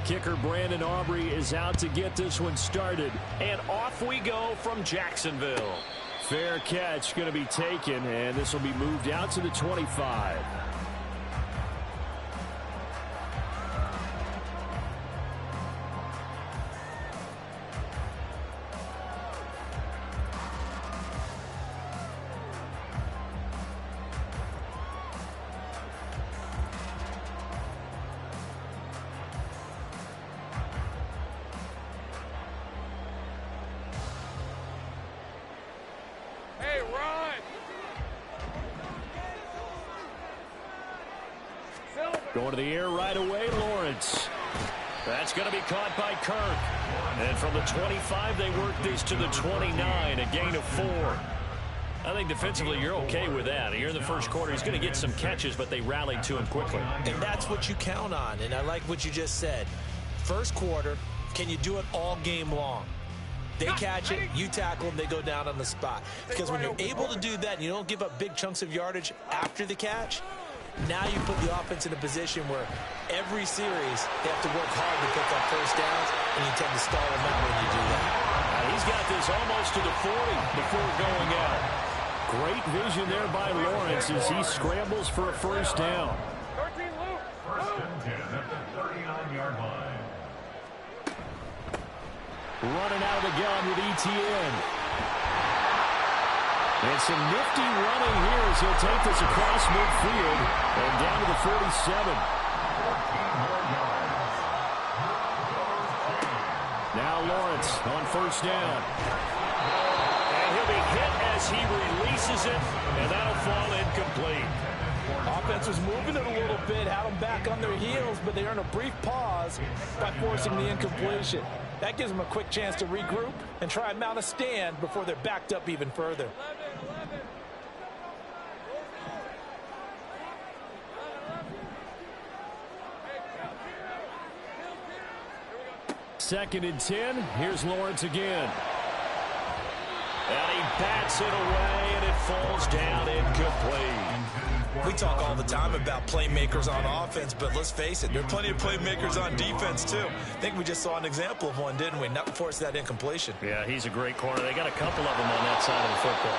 kicker Brandon Aubrey is out to get this one started. And off we go from Jacksonville. Fair catch going to be taken, and this will be moved out to the 25. Going to the air right away, Lawrence. That's going to be caught by Kirk. And from the 25, they work this to the 29, a gain of 4. I think defensively you're okay with that. Here in the first quarter, he's going to get some catches, but they rallied to him quickly. And that's what you count on, and I like what you just said. First quarter, can you do it all game long? They catch it, you tackle them, they go down on the spot. Because when you're able to do that and you don't give up big chunks of yardage after the catch, now you put the offense in a position where every series they have to work hard to pick up first downs, and you tend to stall them out when you do that. He's got this almost to the 40 before going out. Great vision there by Lawrence as he scrambles for a first down. First and 10 at the 39-yard line. Running out of the gun with ETN. And some nifty running here as he'll take this across midfield and down to the 47. Now Lawrence on first down. And he'll be hit as he releases it, and that'll fall incomplete. Offense was moving it a little bit, had them back on their heels, but they earned a brief pause by forcing the incompletion. That gives them a quick chance to regroup and try and mount a stand before they're backed up even further. Second and 10. Here's Lawrence again. And he bats it away, and it falls down incomplete. We talk all the time about playmakers on offense, but let's face it, there are plenty of playmakers on defense, too. I think we just saw an example of one, didn't we? Not force that incompletion. Yeah, he's a great corner. They got a couple of them on that side of the football.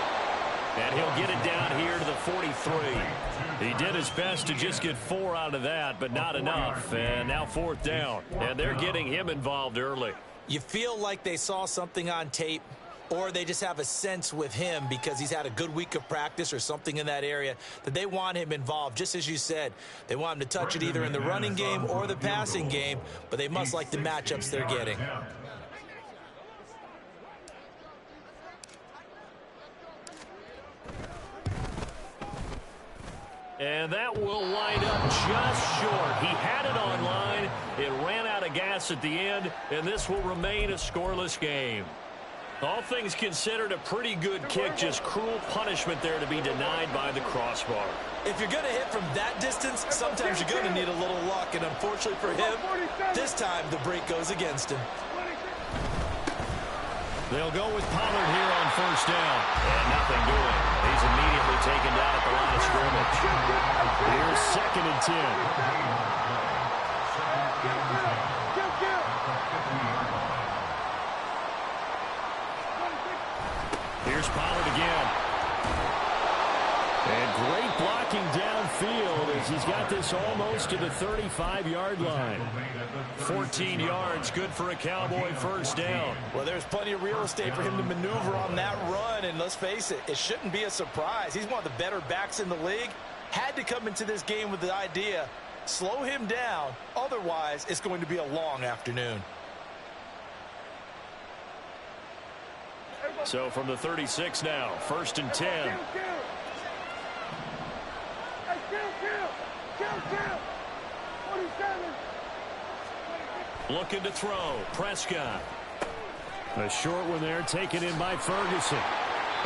And he'll get it down here to the 43. He did his best to just get 4 out of that, but not enough. And now fourth down. And they're getting him involved early. You feel like they saw something on tape, or they just have a sense with him because he's had a good week of practice or something in that area that they want him involved. Just as you said, they want him to touch it either in the running game or the passing game, but they must like the matchups they're getting. And that will wind up just short. He had it on line. It ran out of gas at the end, and this will remain a scoreless game. All things considered, a pretty good kick, just cruel punishment there to be denied by the crossbar. If you're going to hit from that distance, sometimes you're going to need a little luck, and unfortunately for him, this time the break goes against him. They'll go with Pollard here on first down. And nothing doing. He's immediately taken down at the line of scrimmage. Here's second and 10. Here's Pollard again. And great blocking downfield as he's got this almost to the 35-yard line. 14 yards, good for a Cowboy first down. Well, there's plenty of real estate for him to maneuver on that run, and let's face it, it shouldn't be a surprise. He's one of the better backs in the league. Had to come into this game with the idea, slow him down, otherwise it's going to be a long afternoon. So from the 36 now, first and 10. Looking to throw. Prescott. A short one there, taken in by Ferguson.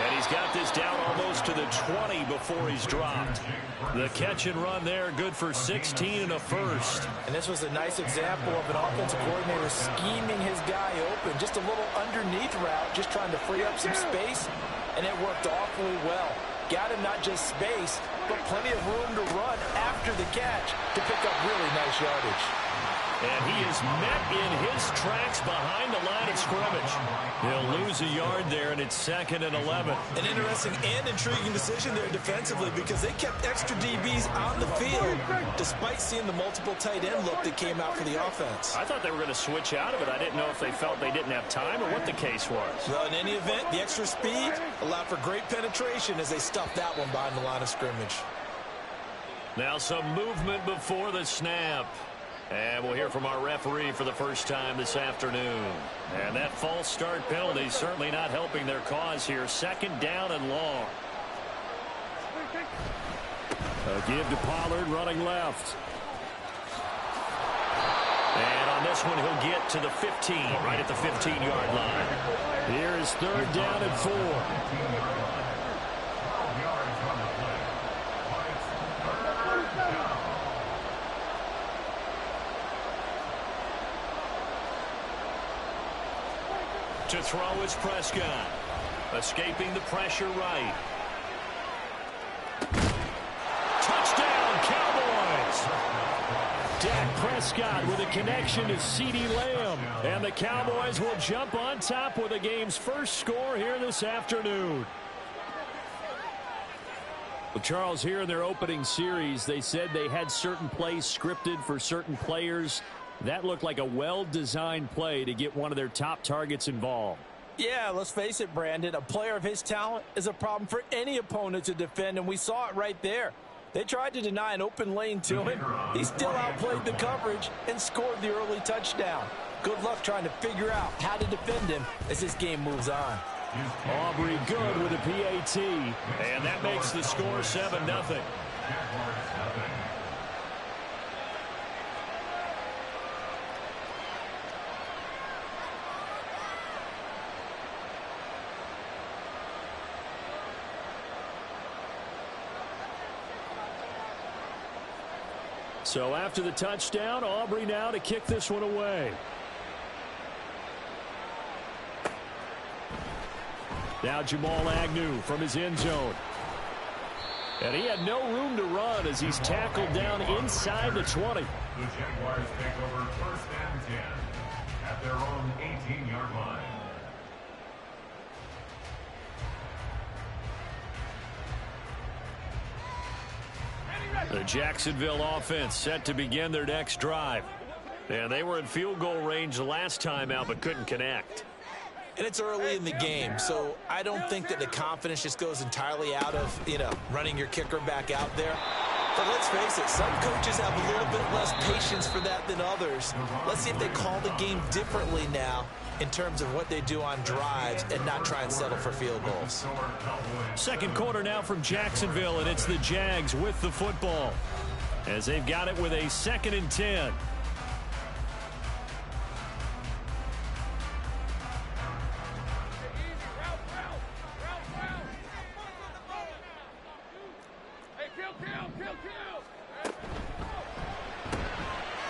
And he's got this down almost to the 20 before he's dropped. The catch and run there, good for 16 and a first. And this was a nice example of an offensive coordinator scheming his guy open. Just a little underneath route, just trying to free up some space, and it worked awfully well. Got him not just space, but plenty of room to run after the catch to pick up really nice yardage. And he is met in his tracks behind the line of scrimmage. He'll lose a yard there, and it's 2nd and 11. An interesting and intriguing decision there defensively because they kept extra DBs on the field despite seeing the multiple tight end look that came out for the offense. I thought they were going to switch out of it. I didn't know if they felt they didn't have time or what the case was. Well, in any event, the extra speed allowed for great penetration as they stuffed that one behind the line of scrimmage. Now some movement before the snap. And we'll hear from our referee for the first time this afternoon. And that false start penalty certainly not helping their cause here. 2nd down and long. A give to Pollard running left. And on this one, he'll get to the 15, right at the 15-yard line. Here is 3rd down and 4. To throw is Prescott. Escaping the pressure right. Touchdown, Cowboys! Dak Prescott with a connection to CeeDee Lamb. And the Cowboys will jump on top with the game's first score here this afternoon. Well, Charles, here in their opening series, they said they had certain plays scripted for certain players. That looked like a well-designed play to get one of their top targets involved. Yeah, let's face it, Brandon. A player of his talent is a problem for any opponent to defend, and we saw it right there. They tried to deny an open lane to him. He still outplayed the coverage and scored the early touchdown. Good luck trying to figure out how to defend him as this game moves on. Aubrey good with a PAT, and that makes the score 7-0. So after the touchdown, Aubrey now to kick this one away. Now Jamal Agnew from his end zone. And he had no room to run as he's tackled down inside the 20. The Jaguars take over 1st and 10 at their own 18-yard line. The Jacksonville offense set to begin their next drive. And they were in field goal range the last time out but couldn't connect. And it's early in the game, so I don't think that the confidence just goes entirely out of, running your kicker back out there. But let's face it, some coaches have a little bit less patience for that than others. Let's see if they call the game differently now in terms of what they do on drives and not try and settle for field goals. Second quarter now from Jacksonville, and it's the Jags with the football as they've got it with a 2nd and 10.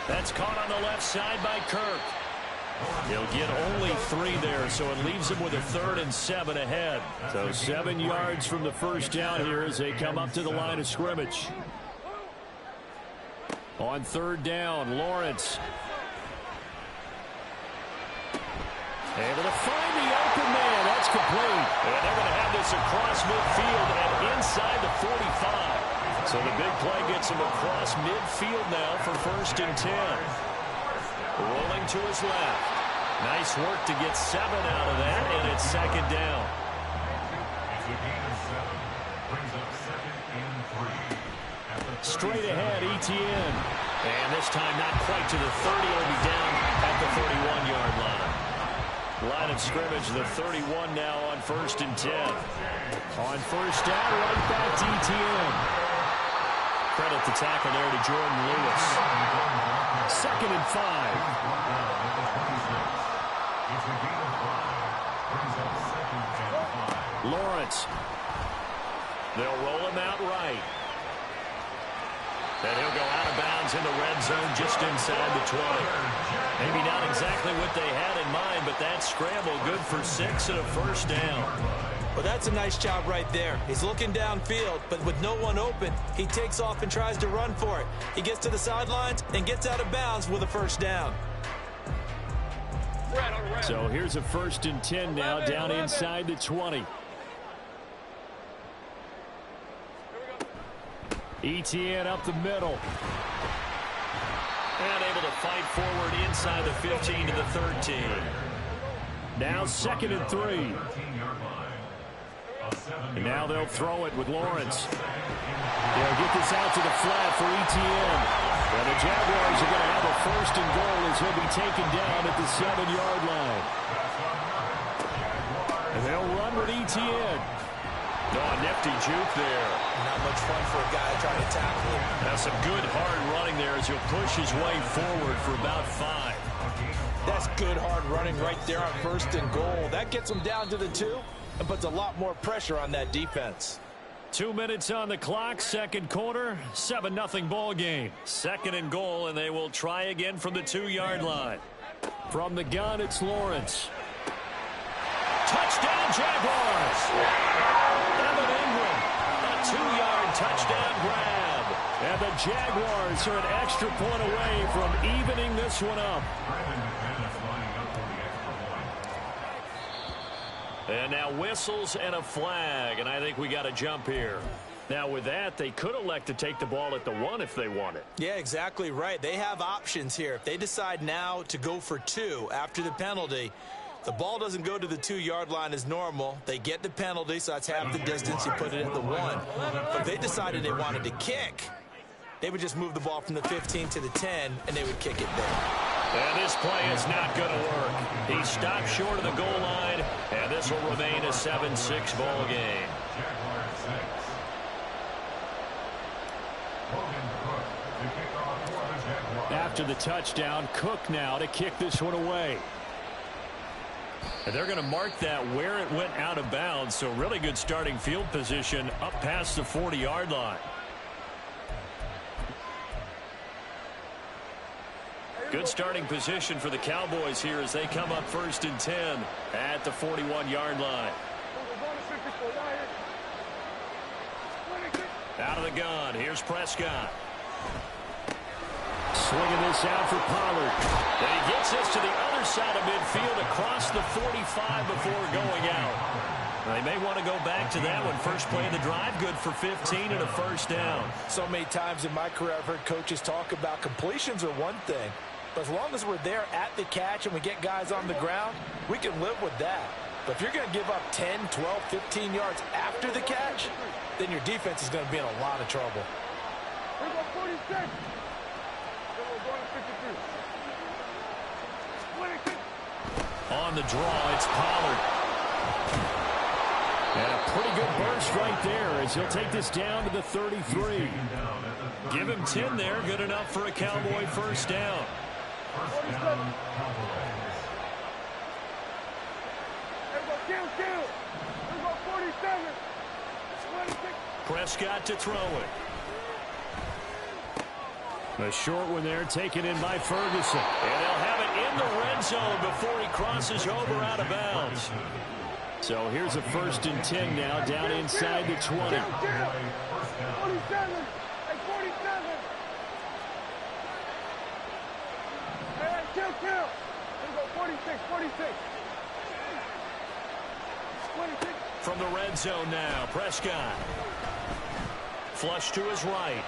That's caught on the left side by Kirk. He'll get only 3 there, so it leaves him with a 3rd and 7 ahead. So 7 yards from the first down here as they come up to the line of scrimmage. On 3rd down, Lawrence. Able to find the open man. That's complete. And they're going to have this across midfield and inside the 45. So the big play gets him across midfield now for 1st and 10. Rolling to his left. Nice work to get 7 out of that, and it's 2nd down. It's a gain of 7. Brings up 2nd and 3. Straight ahead, Etienne. And this time not quite to the 30. It'll be down at the 31-yard line. Line of scrimmage, the 31 now on 1st and 10. On 1st down, right back to Etienne. Credit the tackle there to Jordan Lewis. 2nd and 5. Lawrence. They'll roll him out right. And he'll go out of bounds in the red zone just inside the 20. Maybe not exactly what they had in mind, but that scramble good for 6 and a 1st down. Well, that's a nice job right there. He's looking downfield, but with no one open, he takes off and tries to run for it. He gets to the sidelines and gets out of bounds with a first down. So here's a 1st and 10 now, down inside the 20. ETN up the middle. And able to fight forward inside the 15 to the 13. Now 2nd and 3. And now they'll throw it with Lawrence. They'll get this out to the flat for ETN. And the Jaguars are going to have a 1st and goal as he'll be taken down at the 7-yard line. And they'll run with ETN. Oh, nifty juke there. Not much fun for a guy trying to tackle him. That's some good hard running there as he'll push his way forward for about 5. That's good hard running right there on 1st and goal. That gets him down to the 2 and puts a lot more pressure on that defense. 2 minutes on the clock, 2nd quarter, 7-0 ball game. 2nd and goal, and they will try again from the 2-yard line. From the gun, it's Lawrence. Touchdown, Jaguars! Evan Ingram, a 2-yard touchdown grab. And the Jaguars are an extra point away from evening this one up. And now whistles and a flag, and I think we got a jump here. Now with that, they could elect to take the ball at the 1 if they wanted. Yeah, exactly right. They have options here. If they decide now to go for 2 after the penalty, the ball doesn't go to the 2-yard line as normal. They get the penalty, so that's half the distance. You put it at the 1. But if they decided they wanted to kick, they would just move the ball from the 15 to the 10, and they would kick it there. And this play is not going to work. He stopped short of the goal line, and this will remain a 7-6 ball game. After the touchdown, Cook now to kick this one away. And they're going to mark that where it went out of bounds, so really good starting field position up past the 40-yard line. Good starting position for the Cowboys here as they come up 1st and 10 at the 41-yard line. Out of the gun, here's Prescott. Swinging this out for Pollard. And he gets this to the other side of midfield across the 45 before going out. They may want to go back to that one. First play of the drive, good for 15 and a 1st down. So many times in my career I've heard coaches talk about completions are one thing. But as long as we're there at the catch and we get guys on the ground, we can live with that. But if you're going to give up 10, 12, 15 yards after the catch, then your defense is going to be in a lot of trouble. On the draw, it's Pollard. And a pretty good burst right there as he'll take this down to the 33. Give him 10 there, good enough for a Cowboy 1st down. Prescott to throw it. A short one there taken in by Ferguson. And they'll have it in the red zone before he crosses over out of bounds. So here's a 1st and 10 now down inside the 20. From the red zone now, Prescott. Flush to his right.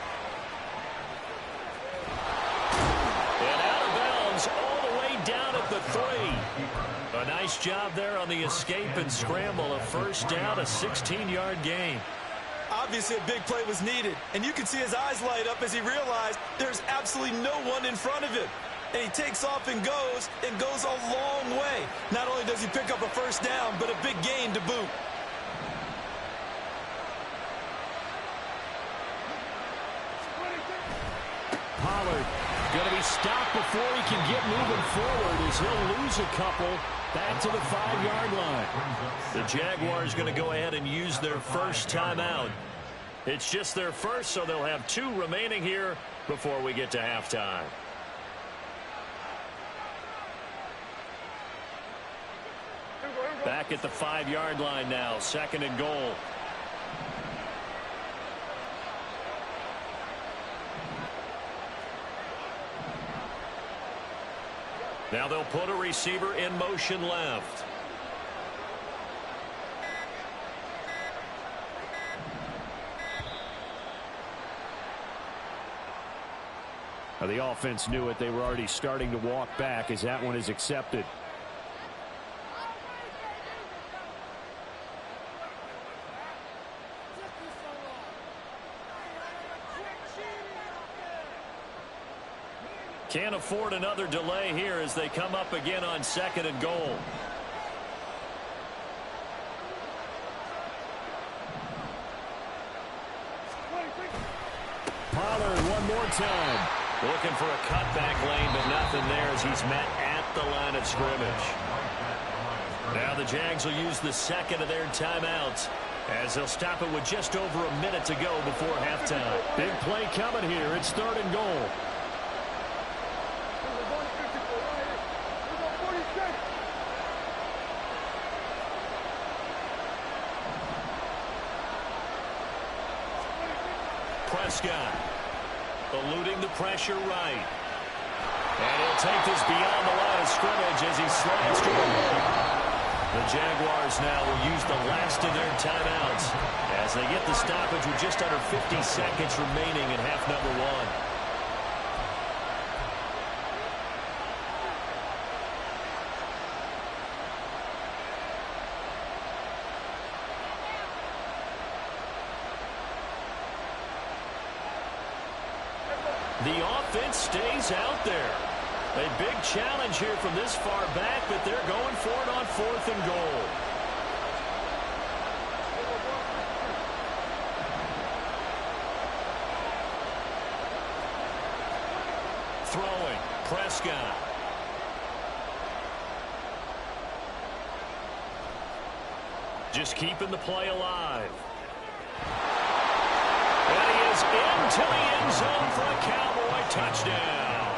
And out of bounds all the way down at the 3. A nice job there on the escape and scramble. A 1st down, a 16-yard gain. Obviously, a big play was needed, and you can see his eyes light up as he realized there's absolutely no one in front of him. And he takes off and goes a long way. Not only does he pick up a 1st down, but a big gain to boot. Pollard going to be stopped before he can get moving forward as he'll lose a couple back to the 5-yard line. The Jaguars going to go ahead and use their first timeout. It's just their first, so they'll have 2 remaining here before we get to halftime. Back at the 5-yard line now, 2nd and goal. Now they'll put a receiver in motion left. Now the offense knew it. They were already starting to walk back as that one is accepted. Can't afford another delay here as they come up again on 2nd and goal. Pollard one more time. Looking for a cutback lane, but nothing there as he's met at the line of scrimmage. Now the Jags will use the 2nd of their timeouts as they'll stop it with just over a minute to go before halftime. Big play coming here. It's 3rd and goal. Prescott eluding the pressure right. And he'll take this beyond the line of scrimmage as he slides to the right. The Jaguars now will use the last of their timeouts as they get the stoppage with just under 50 seconds remaining in half number 1. The offense stays out there. A big challenge here from this far back, but they're going for it on 4th and goal. Throwing, Prescott. Just keeping the play alive. And he is into the end zone for a Cowboy touchdown.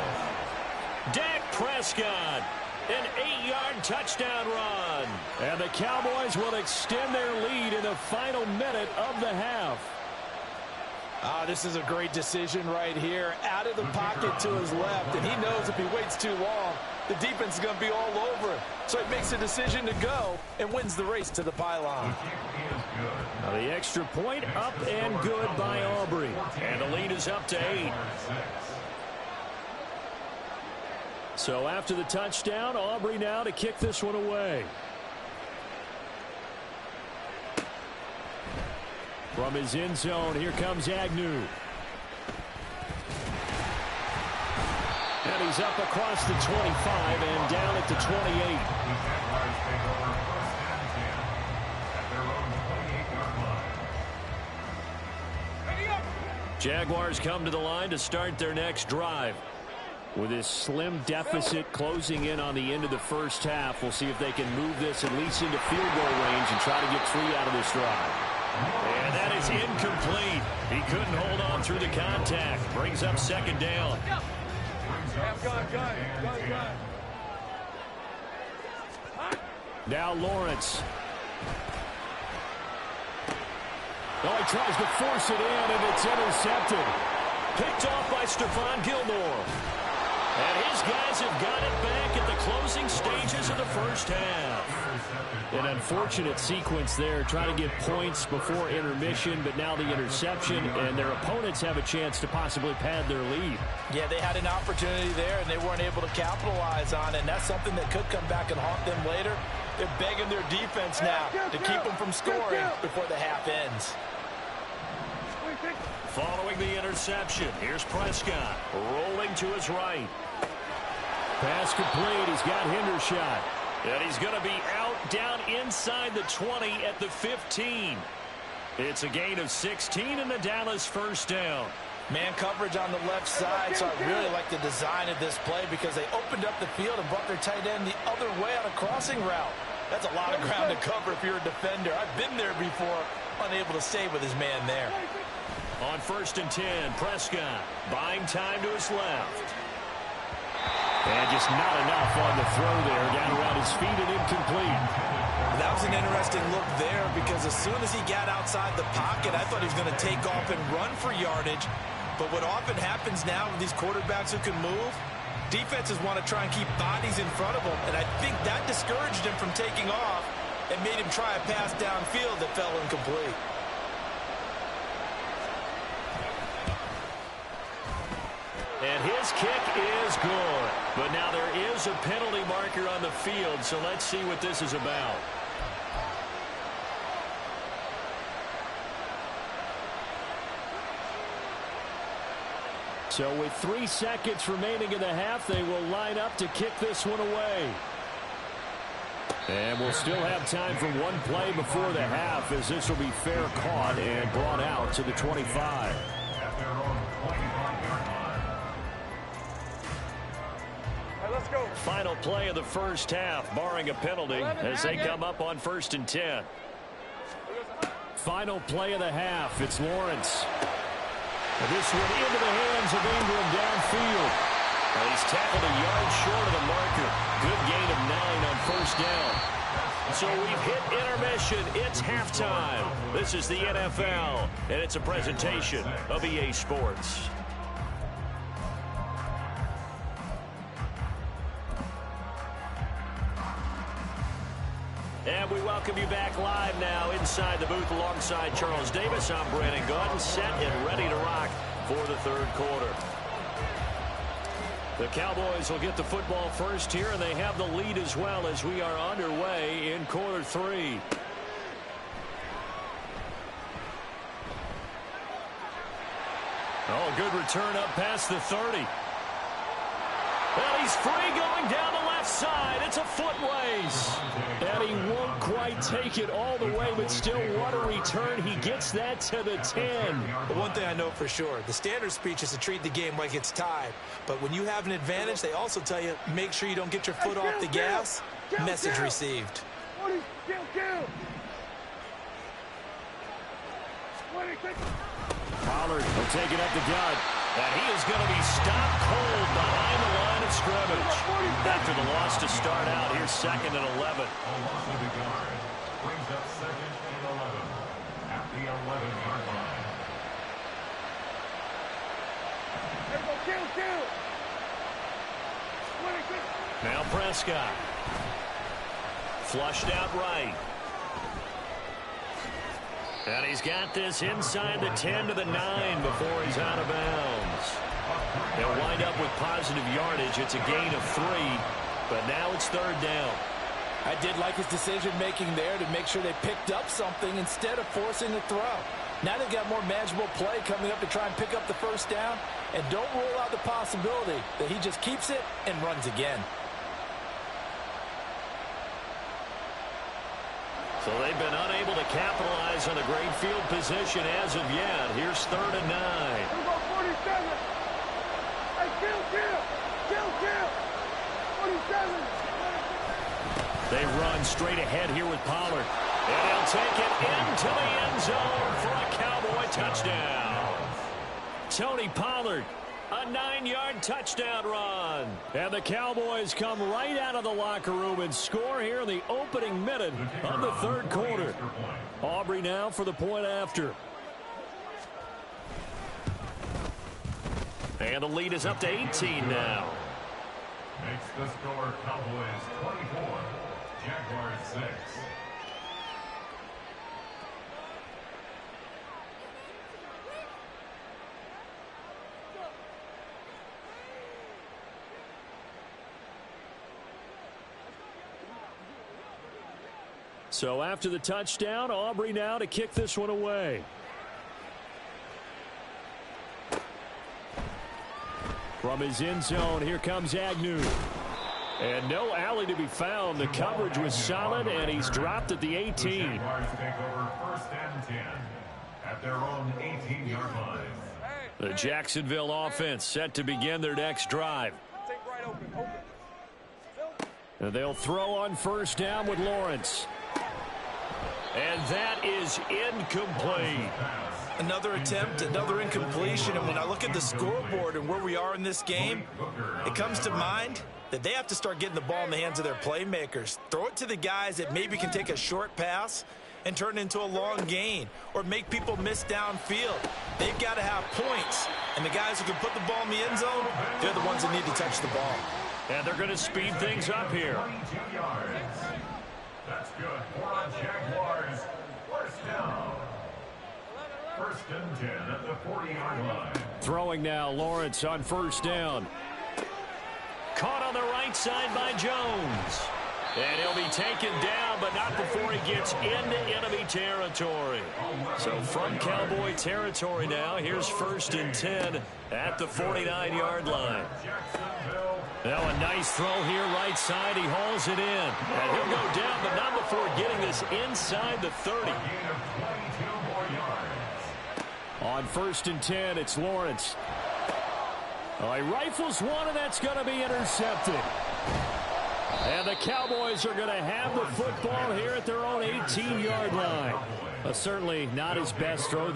Dak Prescott, an 8-yard touchdown run. And the Cowboys will extend their lead in the final minute of the half. This is a great decision right here. Out of the pocket to his left, and he knows if he waits too long, the defense is going to be all over him. So he makes a decision to go and wins the race to the pylon. Now the extra point up and good by Aubrey. And the lead is up to 8. So after the touchdown, Aubrey now to kick this one away. From his end zone, here comes Agnew. And he's up across the 25 and down at the 28. Jaguars come to the line to start their next drive. With this slim deficit closing in on the end of the first half, we'll see if they can move this at least into field goal range and try to get 3 out of this drive. And that is incomplete. He couldn't hold on through the contact. Brings up 2nd down. Now Lawrence. Oh, he tries to force it in, and it's intercepted. Picked off by Stephon Gilmore. And his guys have got it back at the closing stages of the first half. An unfortunate sequence there, trying to get points before intermission, but now the interception, and their opponents have a chance to possibly pad their lead. Yeah, they had an opportunity there, and they weren't able to capitalize on it, and that's something that could come back and haunt them later. They're begging their defense now to keep them from scoring before the half ends. Following the interception, here's Prescott rolling to his right. Pass complete. He's got Hendershot. And he's going to be out down inside the 20 at the 15. It's a gain of 16 in the Dallas first down. Man coverage on the left side, so I really like the design of this play because they opened up the field and brought their tight end the other way on a crossing route. That's a lot of ground to cover if you're a defender. I've been there before, unable to save with his man there. On 1st and 10, Prescott buying time to his left. And just not enough on the throw there. Down around his feet and incomplete. That was an interesting look there because as soon as he got outside the pocket, I thought he was going to take off and run for yardage. But what often happens now with these quarterbacks who can move, defenses want to try and keep bodies in front of them. And I think that discouraged him from taking off and made him try a pass downfield that fell incomplete. And his kick is good. But now there is a penalty marker on the field, so let's see what this is about. So with 3 seconds remaining in the half, they will line up to kick this one away. And we'll still have time for one play before the half, as this will be fair caught and brought out to the 25. Let's go. Final play of the first half, barring a penalty, as they come up on 1st and 10. Final play of the half, it's Lawrence. And this one into the hands of Ingram downfield. And he's tackled a yard short of the marker. Good gain of 9 on 1st down. So we've hit intermission. It's halftime. This is the NFL, and it's a presentation of EA Sports. And we welcome you back live now inside the booth alongside Charles Davis. I'm Brandon Gaudin, set and ready to rock for the third quarter. The Cowboys will get the football first here, and they have the lead as well as we are underway in quarter 3. Oh, good return up past the 30. Well, he's free going down the left side. It's a foot race. And he won't quite take it all the way, but still, what a return. He gets that to the 10. But one thing I know for sure, the standard speech is to treat the game like it's tied. But when you have an advantage, they also tell you, make sure you don't get your foot off the gas. Message received. Pollard will take it up the gut. And he is going to be stopped cold behind the line of scrimmage. After the loss to start out, here's 2nd and 11. A loss of the guard brings up 2nd and 11 at the 11-yard line. Now Prescott. Flushed out right. And he's got this inside the 10 to the 9 before he's out of bounds. They'll wind up with positive yardage. It's a gain of 3, but now it's 3rd down. I did like his decision-making there to make sure they picked up something instead of forcing the throw. Now they've got more manageable play coming up to try and pick up the 1st down, and don't rule out the possibility that he just keeps it and runs again. So they've been unable to capitalize on a great field position as of yet. Here's 3rd and 9. They run straight ahead here with Pollard. And he'll take it into the end zone for a Cowboy touchdown. Tony Pollard, a 9-yard touchdown run. And the Cowboys come right out of the locker room and score here in the opening minute of the third quarter. Aubrey now for the point after. And the lead is up to 18 now. Makes the score Cowboys 24, Jaguars 6. So after the touchdown, Aubrey now to kick this one away. From his end zone, here comes Agnew. And no alley to be found. The coverage was solid, and he's dropped at the 18. The Jaguars take over 1st and 10 at their own 18-yard line. The Jacksonville offense set to begin their next drive. And they'll throw on 1st down with Lawrence. And that is incomplete. Another attempt, another incompletion. And when I look at the scoreboard and where we are in this game, it comes to mind that they have to start getting the ball in the hands of their playmakers. Throw it to the guys that maybe can take a short pass and turn it into a long gain or make people miss downfield. They've got to have points. And the guys who can put the ball in the end zone, they're the ones that need to touch the ball. And they're going to speed things up here. 22 yards. That's good for our Jaguars. First down. First and 10 at the 40-yard line. Throwing now, Lawrence on first down. Caught on the right side by Jones. And he'll be taken down, but not before he gets into enemy territory. So from Cowboy territory now, here's first and 10 at the 49-yard line. Now a nice throw here, right side. He hauls it in. And he'll go down, but not before getting this inside the 30. On first and 10, it's Lawrence. Oh, he rifles one, and that's going to be intercepted. And the Cowboys are going to have the football here at their own 18-yard line. Certainly not his best throw.